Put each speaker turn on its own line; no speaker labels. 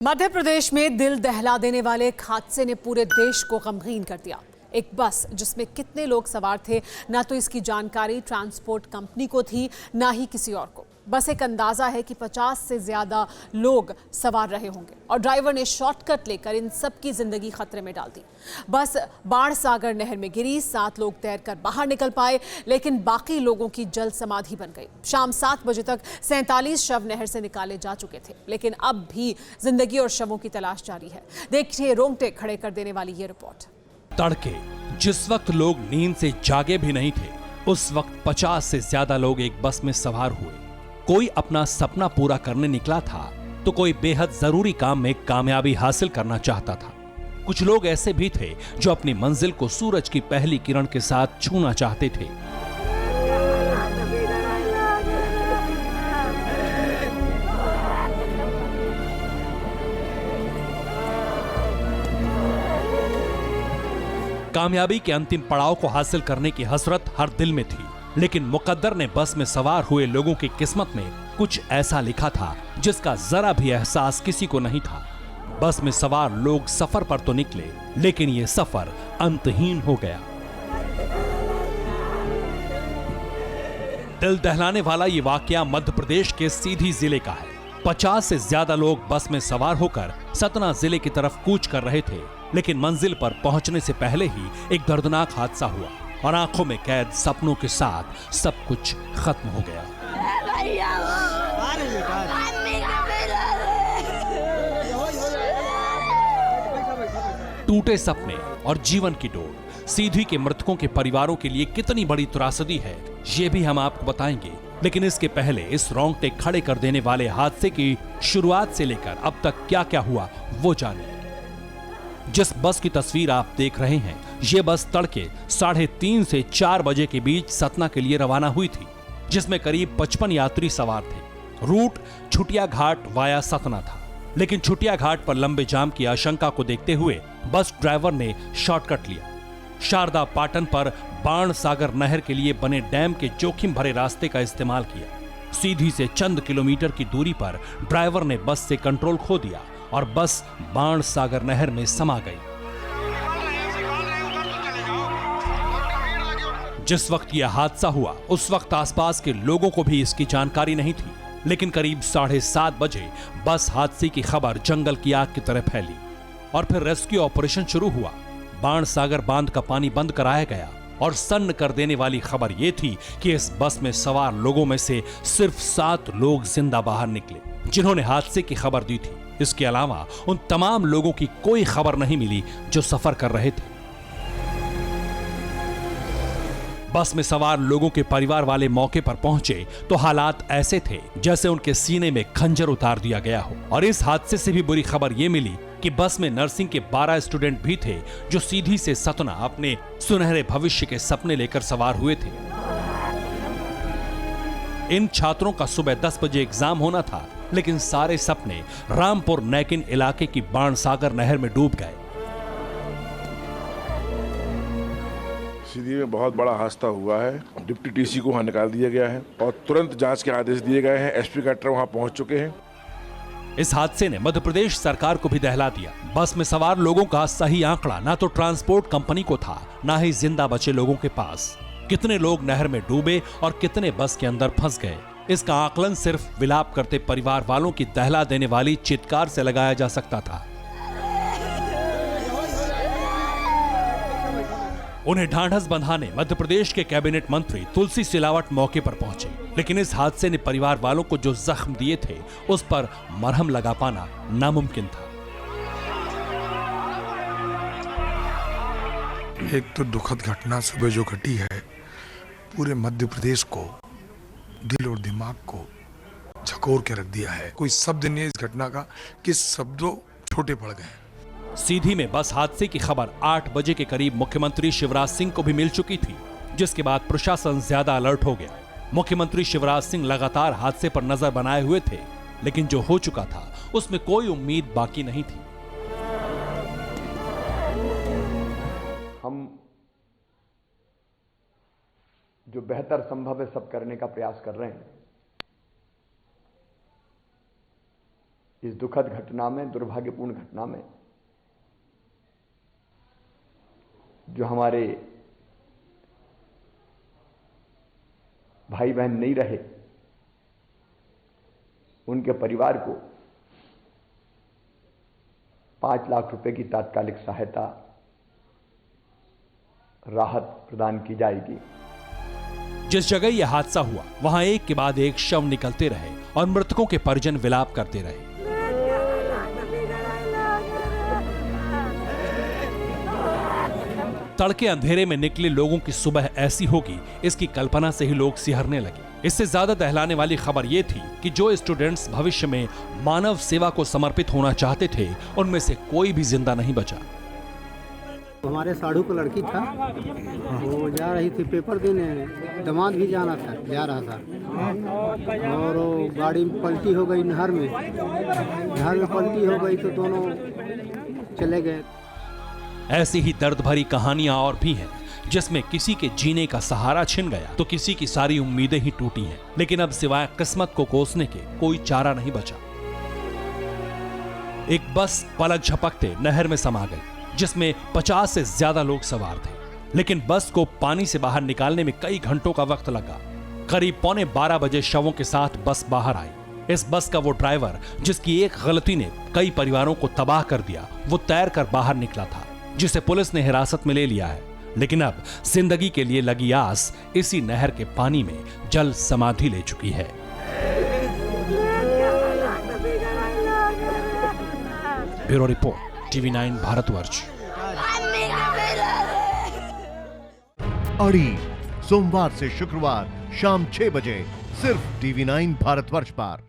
मध्य प्रदेश में दिल दहला देने वाले एक हादसे ने पूरे देश को गमगीन कर दिया। एक बस जिसमें कितने लोग सवार थे ना तो इसकी जानकारी ट्रांसपोर्ट कंपनी को थी ना ही किसी और को। बस एक अंदाजा है कि 50 से ज्यादा लोग सवार रहे होंगे और ड्राइवर ने शॉर्टकट लेकर इन सब की जिंदगी खतरे में डाल दी। बस बाणसागर नहर में गिरी, 7 लोग तैरकर बाहर निकल पाए, लेकिन बाकी लोगों की जल समाधि बन गई। शाम 7 बजे तक 47 शव नहर से निकाले जा चुके थे, लेकिन अब भी जिंदगी और शवों की तलाश जारी है। देखिए रोंगटे खड़े कर देने वाली ये रिपोर्ट।
तड़के जिस वक्त लोग नींद से जागे भी नहीं थे, उस वक्त 50 से ज्यादा लोग एक बस में सवार हुए। कोई अपना सपना पूरा करने निकला था तो कोई बेहद जरूरी काम में कामयाबी हासिल करना चाहता था। कुछ लोग ऐसे भी थे जो अपनी मंजिल को सूरज की पहली किरण के साथ छूना चाहते थे। कामयाबी के अंतिम पड़ाव को हासिल करने की हसरत हर दिल में थी, लेकिन मुकद्दर ने बस में सवार हुए लोगों की किस्मत में कुछ ऐसा लिखा था जिसका जरा भी एहसास किसी को नहीं था। बस में सवार लोग सफर पर तो निकले, लेकिन ये सफर अंतहीन हो गया। दिल दहलाने वाला ये वाकया मध्य प्रदेश के सीधी जिले का है। 50 से ज्यादा लोग बस में सवार होकर सतना जिले की तरफ कूच कर रहे थे, लेकिन मंजिल पर पहुंचने से पहले ही एक दर्दनाक हादसा हुआ और आंखों में कैद सपनों के साथ सब कुछ खत्म हो गया। टूटे सपने और जीवन की डोर सीधी के मृतकों के परिवारों के लिए कितनी बड़ी त्रासदी है, ये भी हम आपको बताएंगे। लेकिन इसके पहले इस रोंगटे खड़े कर देने वाले हादसे की शुरुआत से लेकर अब तक क्या क्या हुआ वो जानिए। जिस बस की तस्वीर आप देख रहे हैं, ये बस तड़के 3:30 से 4 बजे के बीच सतना के लिए रवाना हुई थी, जिसमें करीब 55 यात्री सवार थे। रूट छुटिया घाट वाया सतना था, लेकिन छुटिया घाट पर लंबे जाम की आशंका को देखते हुए बस ड्राइवर ने शॉर्टकट लिया। शारदा पाटन पर बाणसागर नहर के लिए बने डैम के जोखिम भरे रास्ते का इस्तेमाल किया। सीधी से चंद किलोमीटर की दूरी पर ड्राइवर ने बस से कंट्रोल खो दिया और बस बाणसागर नहर में समा गई। जिस वक्त यह हादसा हुआ उस वक्त आसपास के लोगों को भी इसकी जानकारी नहीं थी, लेकिन करीब 7:30 बजे बस हादसे की खबर जंगल की आग की तरह फैली और फिर रेस्क्यू ऑपरेशन शुरू हुआ। बाणसागर बांध का पानी बंद कराया गया और सन्न कर देने वाली खबर यह थी कि इस बस में सवार लोगों में से सिर्फ 7 लोग जिंदा बाहर निकले, जिन्होंने हादसे की खबर दी थी। इसके अलावा उन तमाम लोगों की कोई खबर नहीं मिली जो सफर कर रहे थे। बस में सवार लोगों के परिवार वाले मौके पर पहुंचे तो हालात ऐसे थे जैसे उनके सीने में खंजर उतार दिया गया हो। और इस हादसे से भी बुरी खबर यह मिली कि बस में नर्सिंग के 12 स्टूडेंट भी थे जो सीधी से सतना अपने सुनहरे भविष्य के सपने लेकर सवार हुए थे। इन छात्रों का सुबह 10 बजे एग्जाम होना था, लेकिन सारे सपने रामपुर नैकिन इलाके की बाणसागर नहर में डूब गए।
सीधी में बहुत बड़ा हादसा हुआ है। डिप्टी टीसी को वहां निकाल दिया गया है और तुरंत जांच के आदेश दिए गए हैं। एसपी कलेक्टर वहां पहुंच चुके हैं।
इस हादसे ने मध्य प्रदेश सरकार को भी दहला दिया। बस में सवार लोगों का सही आंकड़ा ना तो ट्रांसपोर्ट कंपनी को था, ना ही जिंदा बचे लोगों के पास। कितने लोग नहर में डूबे और कितने बस के अंदर फंस गए, इसका आकलन सिर्फ विलाप करते परिवार वालों की दहला देने वाली चित्कार से लगाया जा सकता था। उन्हें ढांढस बंधाने मध्य प्रदेश के कैबिनेट मंत्री तुलसी सिलावट मौके पर पहुंचे, लेकिन इस हादसे ने परिवार वालों को जो जख्म दिए थे उस पर मरहम लगा पाना नामुमकिन था।
एक तो दुखद घटना सुबह जो घटी है, पूरे मध्य प्रदेश को, दिल और दिमाग को झकोर के रख दिया है। कोई शब्द नहीं है इस घटना का कि शब्दों छोटे पड़ गए।
सीधी में बस हादसे की खबर 8 बजे के करीब मुख्यमंत्री शिवराज सिंह को भी मिल चुकी थी, जिसके बाद प्रशासन ज्यादा अलर्ट हो गया। मुख्यमंत्री शिवराज सिंह लगातार हादसे पर नजर बनाए हुए थे, लेकिन जो हो चुका था उसमें कोई उम्मीद बाकी नहीं थी।
हम जो बेहतर संभव है सब करने का प्रयास कर रहे हैं। इस दुखद घटना में, दुर्भाग्यपूर्ण घटना में जो हमारे भाई बहन नहीं रहे, उनके परिवार को 5 लाख रुपए की तात्कालिक सहायता, राहत प्रदान की जाएगी।
जिस जगह यह हादसा हुआ वहां एक के बाद एक शव निकलते रहे और मृतकों के परिजन विलाप करते रहे। तड़के अंधेरे में निकले लोगों की सुबह ऐसी होगी, इसकी कल्पना से ही लोग सिहरने लगे। इससे ज्यादा दहलाने वाली खबर यह थी कि जो स्टूडेंट्स भविष्य में मानव सेवा को समर्पित होना चाहते थे, उनमें से कोई भी जिंदा नहीं बचा।
हमारे साढ़ू का लड़की था, वो जा रही थी पेपर देने, दामाद भी जा रहा था और वो गाड़ी पलटी हो गई नहर में पलटी हो गई तो दोनों चले गए।
ऐसी ही दर्द भरी कहानियां और भी हैं, जिसमें किसी के जीने का सहारा छिन गया तो किसी की सारी उम्मीदें ही टूटी हैं। लेकिन अब सिवाय किस्मत को कोसने के कोई चारा नहीं बचा। एक बस पलक झपकते नहर में समा गई, जिसमें 50 से ज्यादा लोग सवार थे। लेकिन बस को पानी से बाहर निकालने में कई घंटों का वक्त लगा। करीब 11:15 बजे शवों के साथ बस बाहर आई। इस बस का वो ड्राइवर, जिसकी एक गलती ने कई परिवारों को तबाह कर दिया, वो तैर कर बाहर निकला था, जिसे पुलिस ने हिरासत में ले लिया है। लेकिन अब जिंदगी के लिए लगी आस इसी नहर के पानी में जल समाधि ले चुकी है। Bureau report, TV9 Bharatvarsh.
अड़ी सोमवार से शुक्रवार शाम 6 बजे सिर्फ TV9 भारतवर्ष पर।